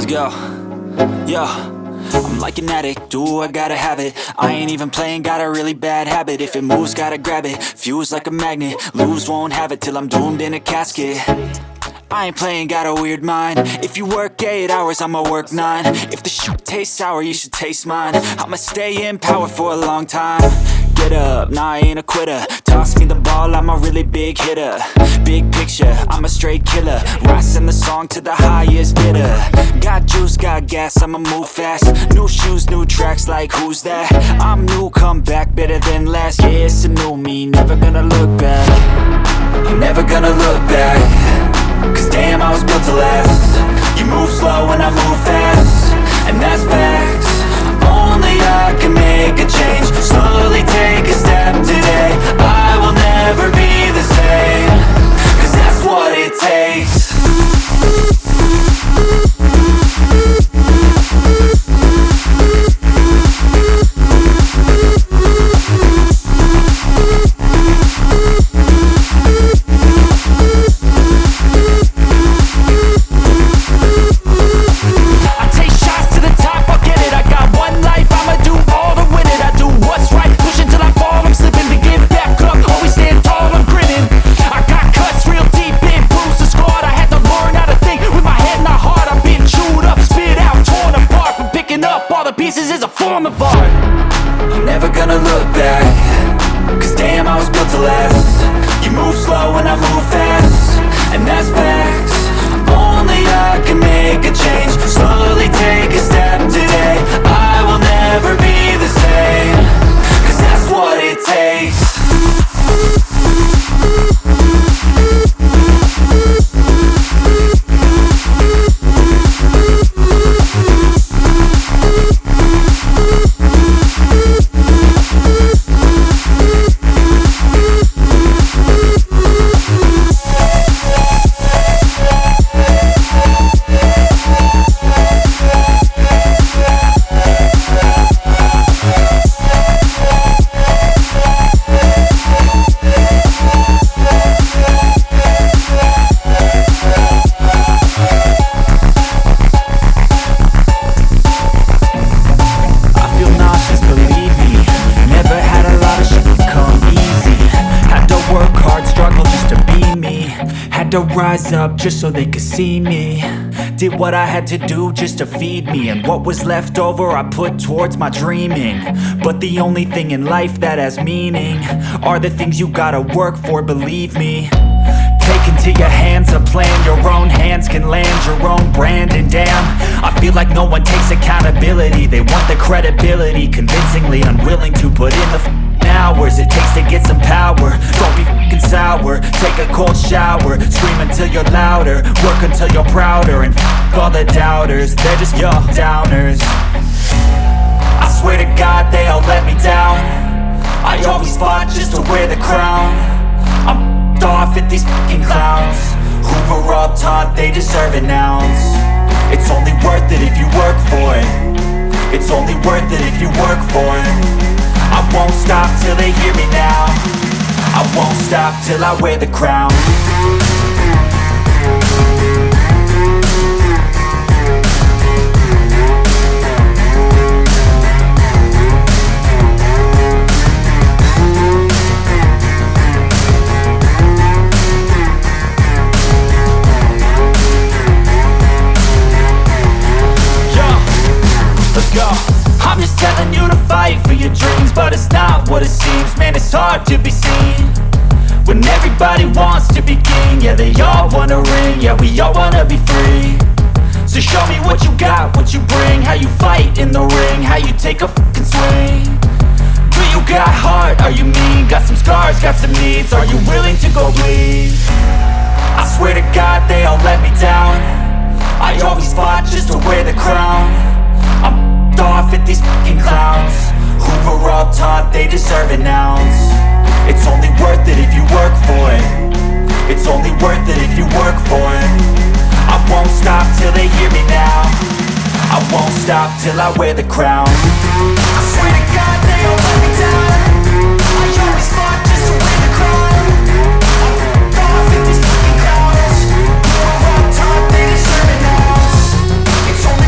Let's go. Yo, I'm like an addict, do I gotta have it. I ain't even playing, got a really bad habit. If it moves, gotta grab it, fuse like a magnet. Lose, won't have it till I'm doomed in a casket. I ain't playing, got a weird mind. If you work 8 hours, I'ma work 9. If the shit tastes sour, you should taste mine. I'ma stay in power for a long time. Get up, nah, I ain't a quitter. Toss me the ball, I'm a really big hitter. Big picture, I'm a straight killer. Rising the song to the highest bidder. Got juice, got gas, I'ma move fast. New shoes, new tracks, like who's that? I'm new, come back, better than last. Yeah, it's a new me, never gonna look back. I'm never gonna look back. Cause damn, I was built to last. You move slow and I move fast, and that's facts. Only I can make a change. Slowly take a step today. I will never be the same. Cause that's what it takes. Pieces is a form of art. I'm never gonna look back. Cause damn, I was built to last. You move slow and I move fast, and that's facts. Only I can make a change. Slowly take a step today. I will never be the same. Cause that's what it takes. To rise up just so they could see me. Did what I had to do just to feed me, and what was left over I put towards my dreaming. But the only thing in life that has meaning are the things you gotta work for, believe me. Take into your hands a plan, your own hands can land your own brand. And damn, I feel like no one takes accountability. They want the credibility, convincingly unwilling to put in the hours it takes to get some power. Don't be f***ing sour, take a cold shower. Scream until you're louder, work until you're prouder. And f*** all the doubters, they're just your downers. I swear to God they all let me down. I always fought just to wear the crown. I'm f***ed off at these f***ing clowns who were all taught they deserve an ounce. It's only worth it if you work for it. It's only worth it if you work for it. I won't stop till they hear me now. I won't stop till I wear the crown. Let's go. I'm just telling you to fight for your dreams, but it's not what it seems. Man, it's hard to be seen when everybody wants to be king. Yeah, they all wanna ring, yeah, we all wanna be free. So show me what you got, what you bring, how you fight in the ring, how you take a fucking swing. Do you got heart, are you mean? Got some scars, got some needs, are you willing to go bleed? I swear to God they all let me down. I always fought just to wear the crown. I'm off at these fucking clowns who were all taught they deserve an ounce. It's only worth it if you work for it. It's only worth it if you work for it. I won't stop till they hear me now. I won't stop till I wear the crown. I swear to God they all let me down. I always fought just to wear the crown. I'm off at these fucking clowns who were all taught they deserve an ounce. It's only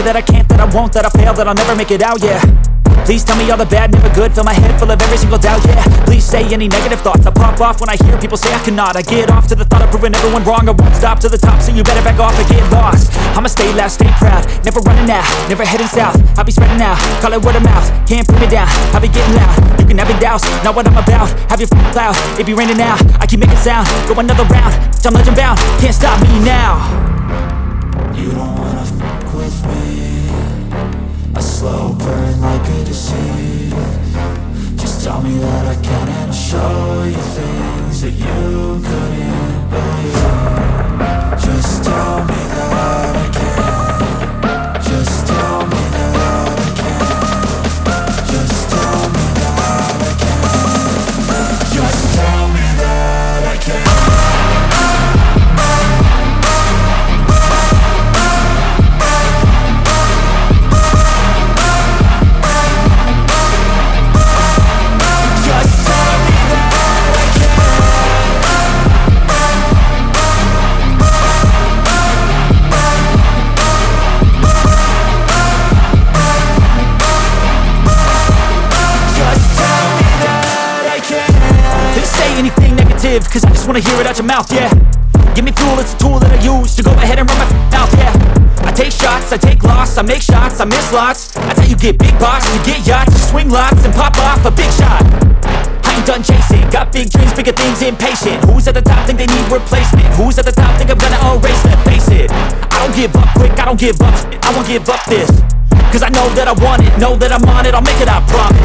that I can't, that I won't, that I'll fail, that I'll never make it out, yeah. Please tell me all the bad, never good. Fill my head full of every single doubt, yeah. Please say any negative thoughts. I pop off when I hear people say I cannot. I get off to the thought of proving everyone wrong. I won't stop to the top, so you better back off and get lost. I'ma stay loud, stay proud, never running out, never heading south. I'll be spreading out, call it word of mouth. Can't put me down, I'll be getting loud. You can have it douse, not what I'm about. Have your cloud, it be raining now. I keep making sound, go another round. I'm legend bound, can't stop me now. You don't wanna fuck with me. A slow burn like a disease. Just tell me that I can and I'll show you things that you couldn't believe. Just tell me that I can. Just tell me that I can. Just tell me that I can. Just tell me that I can. Cause I just wanna hear it out your mouth, yeah. Give me fuel, it's a tool that I use to go ahead and run my mouth, yeah. I take shots, I take loss, I make shots, I miss lots. That's how you get big box, you get yachts, you swing lots and pop off a big shot. I ain't done chasing, got big dreams, bigger things, impatient. Who's at the top think they need replacement? Who's at the top think I'm gonna erase them? Face it, I don't give up quick, I don't give up, I won't give up this. Cause I know that I want it, know that I'm on it, I'll make it, I promise.